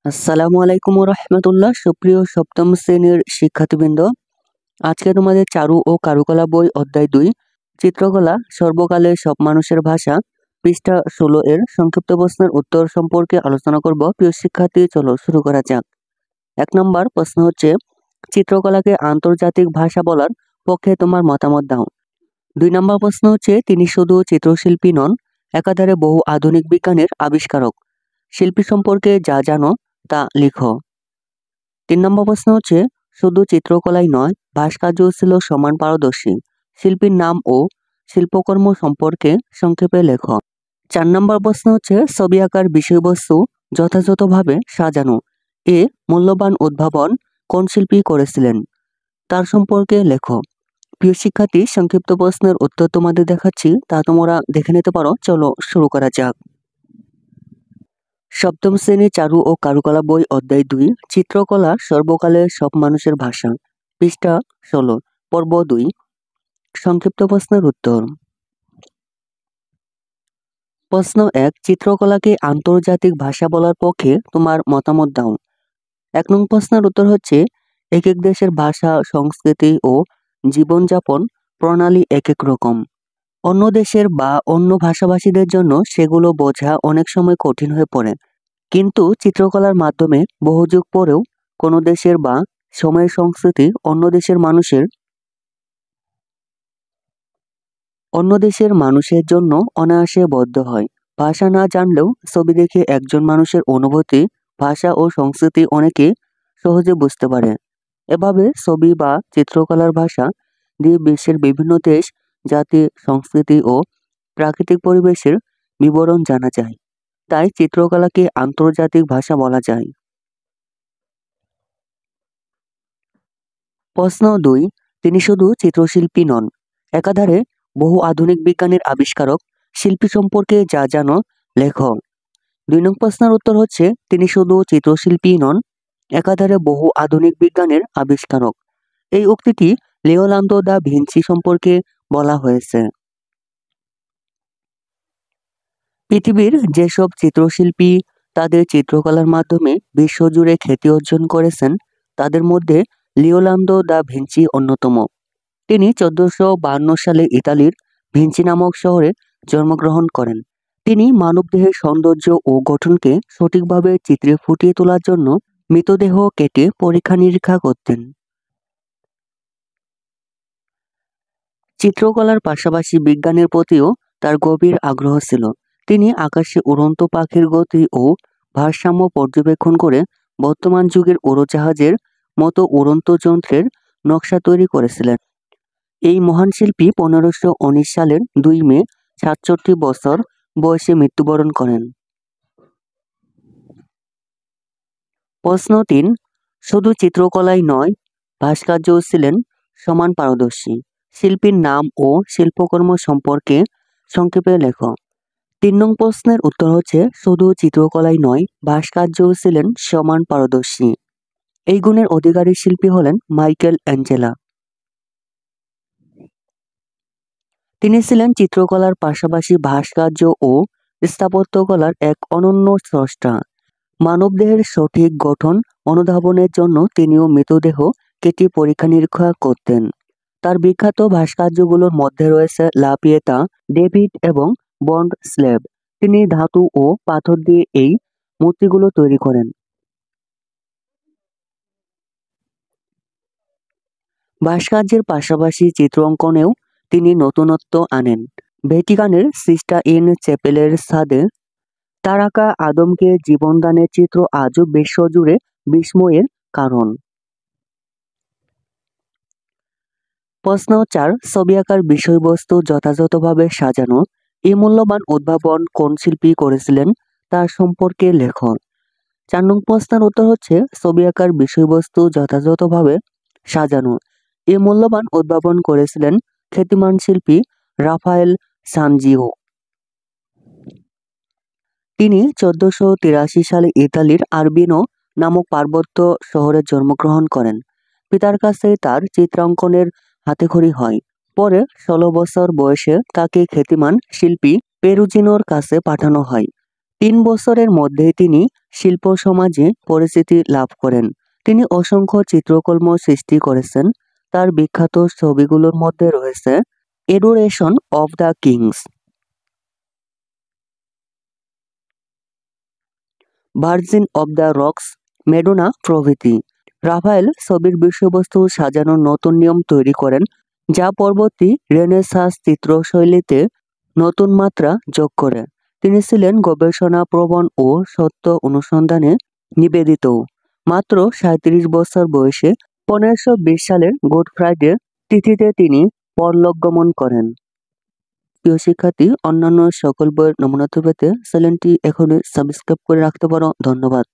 আসসালামু আলাইকুম রহমতুল্লাহ। সুপ্রিয় সপ্তম শ্রেণীর শিক্ষার্থীবৃন্দ, আজকে তোমাদের চারু ও কারুকলা বই অধ্যায় 2 চিত্রকলা সর্বকালে সব মানুষের ভাষা পৃষ্ঠা 16 এর সংক্ষিপ্ত প্রশ্নের উত্তর সম্পর্কে আলোচনা করব। প্রিয় শিক্ষার্থী, চলো শুরু করা যাক। 1 নম্বর প্রশ্ন হচ্ছে, চিত্রকলাকে আন্তর্জাতিক ভাষা বলার পক্ষে তোমার মতামত দাও। 2 নম্বর প্রশ্ন হচ্ছে, তিনি শুধু চিত্রশিল্পী নন, একাধারে বহু আধুনিক বিজ্ঞানের আবিষ্কারক। শিল্পী সম্পর্কে যা জানো তা লিখো। 3 নম্বর প্রশ্ন হচ্ছে, শুধু চিত্রকলাই নয়, ভাস্কর্যও ছিল সমান পারদর্শী। শিল্পীর নাম ও শিল্পকর্ম সম্পর্কে সংক্ষেপে লেখো। 4 নম্বর প্রশ্ন হচ্ছে, ছবি আঁকার বিষয়বস্তু যথাযথভাবে সাজানো। এ মূল্যবান উদ্ভাবন কোন শিল্পী করেছিলেন, তার সম্পর্কে লেখো। প্রিয় শিক্ষার্থী, সংক্ষিপ্ত প্রশ্নের উত্তর তোমাদের দেখাচ্ছি, তা তোমরা দেখে নিতে পারো। চলো শুরু করা যাক। সপ্তম শ্রেণী চারু ও কারুকলা বই অধ্যায় 2 চিত্রকলা সর্বকালের সব মানুষের ভাষা পৃষ্ঠা 16 পর্ব 2 সংক্ষিপ্ত প্রশ্নের উত্তর। প্রশ্ন 1, চিত্রকলাকে আন্তর্জাতিক ভাষা বলার পক্ষে তোমার মতামত দাও। 1 নং প্রশ্নের উত্তর হচ্ছে, এক এক দেশের ভাষা, সংস্কৃতি ও জীবনযাপন প্রণালী এক এক রকম। অন্য দেশের বা অন্য ভাষাভাষীদের জন্য সেগুলো বোঝা অনেক সময় কঠিন হয়ে পড়ে। কিন্তু চিত্রকলার মাধ্যমে বহু যুগ পরেও কোনো দেশের বা সময়ের সংস্কৃতি অন্য দেশের মানুষের জন্য অনায়াসে বদ্ধ হয়। ভাষা না জানলেও ছবি দেখে একজন মানুষের অনুভূতি, ভাষা ও সংস্কৃতি অনেকে সহজে বুঝতে পারে। এভাবে ছবি বা চিত্রকলার ভাষা দিয়ে বিশ্বের বিভিন্ন দেশ, জাতি, সংস্কৃতি ও প্রাকৃতিক পরিবেশের বিবরণ জানা যায়। তাই চিত্রকলাকে আন্তর্জাতিক ভাষা বলা যায়। প্রশ্ন 2, তিনি শুধু চিত্রশিল্পী নন, একাধারে বহু আধুনিক বিজ্ঞানের আবিষ্কারক। শিল্পী সম্পর্কে যা জানো লেখো। 2 নং প্রশ্নের উত্তর হচ্ছে, তিনি শুধু চিত্রশিল্পী নন, একাধারে বহু আধুনিক বিজ্ঞানের আবিষ্কারক। এই উক্তিটি লিওনার্দো দা ভিঞ্চি সম্পর্কে বলা হয়েছে। পৃথিবীর যেসব চিত্রশিল্পী তাদের চিত্রকলার মাধ্যমে বিশ্বজুড়ে খ্যাতি অর্জন করেছেন, তাদের মধ্যে লিওনার্দো দা ভিঞ্চি অন্যতম। তিনি 1452 সালে ইতালির ভিঞ্চি নামক শহরে জন্মগ্রহণ করেন। তিনি মানবদেহের সৌন্দর্য ও গঠনকে সঠিকভাবে চিত্রে ফুটিয়ে তোলার জন্য মৃতদেহ কেটে পরীক্ষা নিরীক্ষা করতেন। চিত্রকলার পাশাপাশি বিজ্ঞানের প্রতিও তার গভীর আগ্রহ ছিল। তিনি আকাশে উড়ন্ত পাখির গতি ও ভারসাম্য পর্যবেক্ষণ করে বর্তমান যুগের উড়োজাহাজের মতো উড়ন্ত যন্ত্রের নকশা তৈরি করেছিলেন। এই মহান শিল্পী 1519 সালের 2 মে 67 বছর বয়সে মৃত্যুবরণ করেন। প্রশ্ন 3, শুধু চিত্রকলাই নয়, ভাস্কর্যও ছিলেন সমান পারদর্শী। শিল্পীর নাম ও শিল্পকর্ম সম্পর্কে সংক্ষেপে লেখো। 3 নং প্রশ্নের উত্তর হচ্ছে, শুধু চিত্রকলাই নয়, ভাস্কর্যও ছিলেন সমান পারদর্শী। এই গুণের অধিকারী শিল্পী হলেন মাইকেল অ্যাঞ্জেলা। তিনি ছিলেন চিত্রকলার পাশাপাশি ভাস্কর্য ও স্থাপত্যকলার এক অনন্য স্রষ্টা। মানবদেহের সঠিক গঠন অনুধাবনের জন্য তিনিও মৃতদেহ কেটে পরীক্ষা নিরীক্ষা করতেন। তার বিখ্যাত ভাস্কর্যগুলোর মধ্যে রয়েছে লা পিয়েতা, ডেভিড এবং বন্ড স্ল্যাব। তিনি ধাতু ও পাথর দিয়ে এই মূর্তিগুলো তৈরি করেন। ভাস্কর্যের পাশাপাশি চিত্র অঙ্কনেও তিনি নতুনত্ব আনেন। ভ্যাটিকানের সিস্টাইন চ্যাপেলের ছাদে তার আঁকা আদমকে জীবনদানের চিত্র আজও বিশ্বজুড়ে বিস্ময়ের কারণ। প্রশ্ন 4, ছবি আঁকার বিষয়বস্তু যথাযথভাবে সাজানো। এই মূল্যবান উদ্ভাবন কোন শিল্পী করেছিলেন, তার সম্পর্কে লেখো। 4 নং প্রশ্নের উত্তর হচ্ছে, ছবি আঁকার বিষয়বস্তু যথাযথভাবে সাজানো। এই মূল্যবান উদ্ভাবন করেছিলেন খ্যাতিমান শিল্পী রাফায়েল সানজিও। তিনি 1483 সালে ইতালির আরবিনো নামক পার্বত্য শহরে জন্মগ্রহণ করেন। পিতার কাছে তার চিত্রাঙ্কনের হাতেখড়ি হয়। পরে 16 বছর বয়সে তাকে খ্যাতিমান শিল্পী পেরুজিনোর কাছে পাঠানো হয়। 3 বছরের মধ্যেই তিনি শিল্প সমাজে পরিচিতি লাভ করেন। তিনি অসংখ্য চিত্রকর্ম সৃষ্টি করেছেন। তার বিখ্যাত ছবিগুলোর মধ্যে রয়েছে adoration of the kings, virgin of the rocks, Madonna প্রভৃতি। রাফায়েল ছবির বিষয়বস্তু সাজানোর নতুন নিয়ম তৈরি করেন, যা পরবর্তী রেনেসাঁস চিত্রশৈলীতে নতুন মাত্রা যোগ করে। তিনি ছিলেন গবেষণাপ্রবণ ও সত্য অনুসন্ধানে নিবেদিত। মাত্র 37 বছর বয়সে 1520 সালের গুড ফ্রাইডে তিথিতে তিনি পরলোকগমন করেন। প্রিয় শিক্ষার্থী, অন্যান্য সকল বইয়ের নমুনা পেতে চ্যানেলটি এখনই সাবস্ক্রাইব করে রাখতে পারো। ধন্যবাদ।